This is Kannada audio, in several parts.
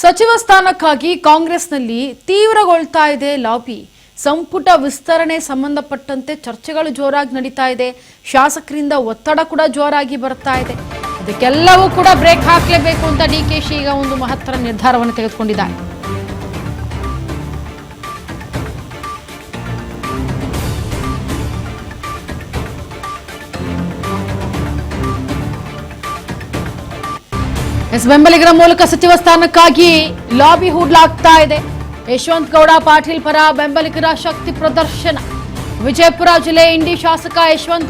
ಸಚಿವ ಸ್ಥಾನಕ್ಕಾಗಿ ಕಾಂಗ್ರೆಸ್ನಲ್ಲಿ ತೀವ್ರಗೊಳ್ತಾ ಇದೆ ಲಾಬಿ. ಸಂಪುಟ ವಿಸ್ತರಣೆ ಸಂಬಂಧಪಟ್ಟಂತೆ ಚರ್ಚೆಗಳು ಜೋರಾಗಿ ನಡೀತಾ ಇದೆ. ಶಾಸಕರಿಂದ ಒತ್ತಡ ಕೂಡ ಜೋರಾಗಿ ಬರ್ತಾ ಇದೆ. ಅದಕ್ಕೆಲ್ಲವೂ ಕೂಡ ಬ್ರೇಕ್ ಹಾಕಲೇಬೇಕು ಅಂತ ಡಿಕೆಶಿ ಈಗ ಒಂದು ಮಹತ್ತರ ನಿರ್ಧಾರವನ್ನು ತೆಗೆದುಕೊಂಡಿದ್ದಾರೆ. ಬೆಂಬಲಿಗರ ಮೂಲಕ ಸಚಿವ ಸ್ಥಾನಕ್ಕಾಗಿ ಲಾಬಿ ಹೂಡಲಾಗ್ತಾ ಇದೆ. ಯಶವಂತ ಗೌಡ ಪಾಟೀಲ್ ಪರ ಬೆಂಬಲಿಗರ ಶಕ್ತಿ ಪ್ರದರ್ಶನ. ವಿಜಯಪುರ ಜಿಲ್ಲೆ ಇಂಡಿ ಶಾಸಕ ಯಶವಂತ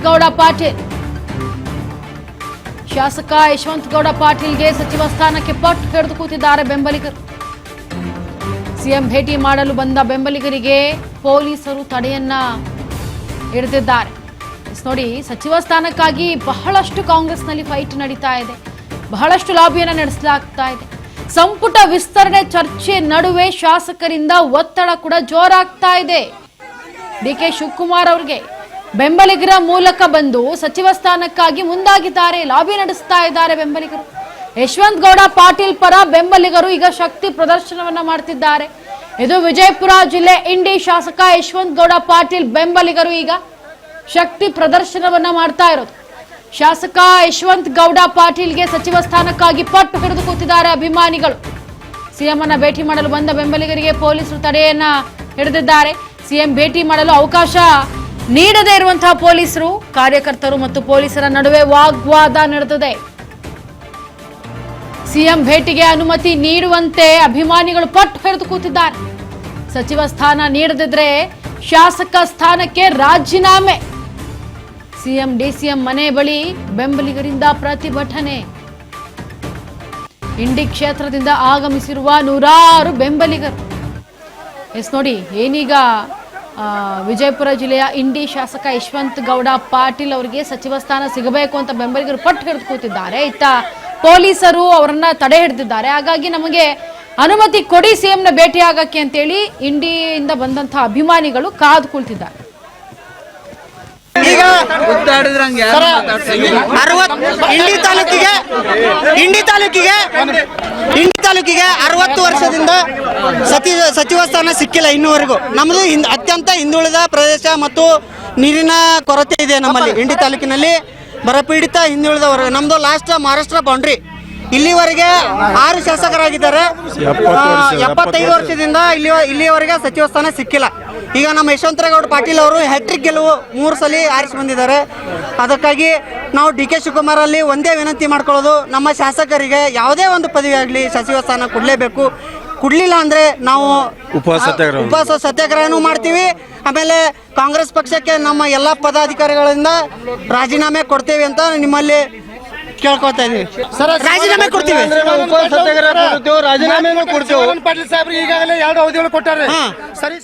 ಗೌಡ ಪಾಟೀಲ್ಗೆ ಸಚಿವ ಸ್ಥಾನಕ್ಕೆ ಪಟ್ಟು ಹಿಡಿದು ಕೂತಿದ್ದಾರೆ ಬೆಂಬಲಿಗರು. ಸಿಎಂ ಭೇಟಿ ಮಾಡಲು ಬಂದ ಬೆಂಬಲಿಗರಿಗೆ ಪೊಲೀಸರು ತಡೆಯನ್ನ ಹಿಡಿದಿದ್ದಾರೆ. ನೋಡಿ, ಸಚಿವ ಸ್ಥಾನಕ್ಕಾಗಿ ಬಹಳಷ್ಟು ಕಾಂಗ್ರೆಸ್ನಲ್ಲಿ ಫೈಟ್ ನಡೀತಾ ಇದೆ. ಬಹಳಷ್ಟು ಲಾಬಿಯನ್ನು ನಡೆಸಲಾಗ್ತಾ ಇದೆ. ಸಂಪುಟ ವಿಸ್ತರಣೆ ಚರ್ಚೆ ನಡುವೆ ಶಾಸಕರಿಂದ ಒತ್ತಡ ಕೂಡ ಜೋರಾಗ್ತಾ ಇದೆ. ಡಿಕೆ ಶಿವಕುಮಾರ್ ಅವರಿಗೆ ಬೆಂಬಲಿಗರ ಮೂಲಕ ಬಂದು ಸಚಿವ ಸ್ಥಾನಕ್ಕಾಗಿ ಮುಂದಾಗಿದ್ದಾರೆ. ಲಾಬಿ ನಡೆಸ್ತಾ ಇದ್ದಾರೆ ಬೆಂಬಲಿಗರು. ಯಶವಂತ ಗೌಡ ಪಾಟೀಲ್ ಪರ ಬೆಂಬಲಿಗರು ಈಗ ಶಕ್ತಿ ಪ್ರದರ್ಶನವನ್ನ ಮಾಡ್ತಿದ್ದಾರೆ. ಇದು ವಿಜಯಪುರ ಜಿಲ್ಲೆ ಇಂಡಿ ಶಾಸಕ ಯಶವಂತ ಗೌಡ ಪಾಟೀಲ್ ಬೆಂಬಲಿಗರು ಈಗ ಶಕ್ತಿ ಪ್ರದರ್ಶನವನ್ನ ಮಾಡ್ತಾ ಇರೋದು. ಶಾಸಕ ಯಶವಂತ ಗೌಡ ಪಾಟೀಲ್ಗೆ ಸಚಿವ ಸ್ಥಾನಕ್ಕಾಗಿ ಪಟ್ಟು ಹಿಡಿದು ಕೂತಿದ್ದಾರೆ ಅಭಿಮಾನಿಗಳು. ಸಿಎಂ ಅನ್ನ ಭೇಟಿ ಮಾಡಲು ಬಂದ ಬೆಂಬಲಿಗರಿಗೆ ಪೊಲೀಸರು ತಡೆಯನ್ನ ಹಿಡಿದಿದ್ದಾರೆ. ಸಿಎಂ ಭೇಟಿ ಮಾಡಲು ಅವಕಾಶ ನೀಡದೇ ಇರುವಂತಹ ಪೊಲೀಸರು, ಕಾರ್ಯಕರ್ತರು ಮತ್ತು ಪೊಲೀಸರ ನಡುವೆ ವಾಗ್ವಾದ ನಡೆದಿದೆ. ಸಿಎಂ ಭೇಟಿಗೆ ಅನುಮತಿ ನೀಡುವಂತೆ ಅಭಿಮಾನಿಗಳು ಪಟ್ಟು ಹಿಡಿದು ಕೂತಿದ್ದಾರೆ. ಸಚಿವ ಸ್ಥಾನ ನೀಡದಿದ್ರೆ ಶಾಸಕ ಸ್ಥಾನಕ್ಕೆ ರಾಜೀನಾಮೆ. ಸಿಎಂ ಡಿಸಿಎಂ ಮನೆ ಬಳಿ ಬೆಂಬಲಿಗರಿಂದ ಪ್ರತಿಭಟನೆ. ಇಂಡಿ ಕ್ಷೇತ್ರದಿಂದ ಆಗಮಿಸಿರುವ ನೂರಾರು ಬೆಂಬಲಿಗರು. ನೋಡಿ, ಏನೀಗ ವಿಜಯಪುರ ಜಿಲ್ಲೆಯ ಇಂಡಿ ಶಾಸಕ ಯಶವಂತ ಗೌಡ ಪಾಟೀಲ್ ಅವರಿಗೆ ಸಚಿವ ಸ್ಥಾನ ಸಿಗಬೇಕು ಅಂತ ಬೆಂಬಲಿಗರು ಪಟ್ಟು ಹಿಡಿದು ಕೂತಿದ್ದಾರೆ. ಇತ್ತ ಪೊಲೀಸರು ಅವರನ್ನ ತಡೆ ಹಿಡಿದಿದ್ದಾರೆ. ಹಾಗಾಗಿ ನಮಗೆ ಅನುಮತಿ ಕೊಡಿ ಸಿಎಂನ ಭೇಟಿ ಆಗಕ್ಕೆ ಅಂತೇಳಿ ಇಂಡಿಯಿಂದ ಬಂದಂತಹ ಅಭಿಮಾನಿಗಳು ಕಾದು ಕುಳಿತಿದ್ದಾರೆ. ಈಗ ಇಂಡಿ ತಾಲೂಕಿಗೆ 60 ವರ್ಷದಿಂದ ಸಚಿವ ಸ್ಥಾನ ಸಿಕ್ಕಿಲ್ಲ ಇನ್ನೂವರೆಗೂ. ನಮ್ಮದು ಅತ್ಯಂತ ಹಿಂದುಳಿದ ಪ್ರದೇಶ ಮತ್ತು ನೀರಿನ ಕೊರತೆ ಇದೆ ನಮ್ಮಲ್ಲಿ. ಇಂಡಿ ತಾಲೂಕಿನಲ್ಲಿ ಬರಪೀಡಿತ ಹಿಂದುಳಿದ ವರ್ಗ ನಮ್ದು. Last Maharashtra boundary. ಇಲ್ಲಿವರೆಗೆ 6 ಶಾಸಕರಾಗಿದ್ದಾರೆ. 75 ವರ್ಷದಿಂದ ಇಲ್ಲಿವರೆಗೆ ಸಚಿವ ಸ್ಥಾನ ಸಿಕ್ಕಿಲ್ಲ. ಈಗ ನಮ್ಮ ಯಶವಂತಗೌಡ ಪಾಟೀಲ್ ಅವರು ಹ್ಯಾಟ್ರಿಕ್ ಗೆಲುವು 3 ಸಲ ಆರಿಸಿ ಬಂದಿದ್ದಾರೆ. ಅದಕ್ಕಾಗಿ ನಾವು ಡಿಕೆ ಶಿವಕುಮಾರ್ ಅಲ್ಲಿ ಒಂದೇ ವಿನಂತಿ ಮಾಡ್ಕೊಳ್ಳೋದು, ನಮ್ಮ ಶಾಸಕರಿಗೆ ಯಾವುದೇ ಒಂದು ಪದವಿ ಆಗಲಿ ಸಚಿವ ಸ್ಥಾನ ಕೊಡಲೇಬೇಕು. ಕೊಡಲಿಲ್ಲ ಅಂದರೆ ನಾವು ಉಪವಾಸ ಸತ್ಯಾಗ್ರಹನೂ ಮಾಡ್ತೀವಿ. ಆಮೇಲೆ ಕಾಂಗ್ರೆಸ್ ಪಕ್ಷಕ್ಕೆ ನಮ್ಮ ಎಲ್ಲ ಪದಾಧಿಕಾರಿಗಳಿಂದ ರಾಜೀನಾಮೆ ಕೊಡ್ತೇವೆ ಅಂತ ನಿಮ್ಮಲ್ಲಿ ಕೇಳ್ಕೊತಾ ಇದೀವಿ. ರಾಜೀನಾಮೆ ಕೊಡ್ತೀವಿ. ರಾಜೀನಾಮೆ ಕೊಡ್ತೇವೆ. ಪಾಟೀಲ್ ಸಾಹೇಬ್ರು ಈಗಾಗಲೇ 2 ಅವಧಿಗಳು ಕೊಟ್ಟಾರೆ. ಸರಿ.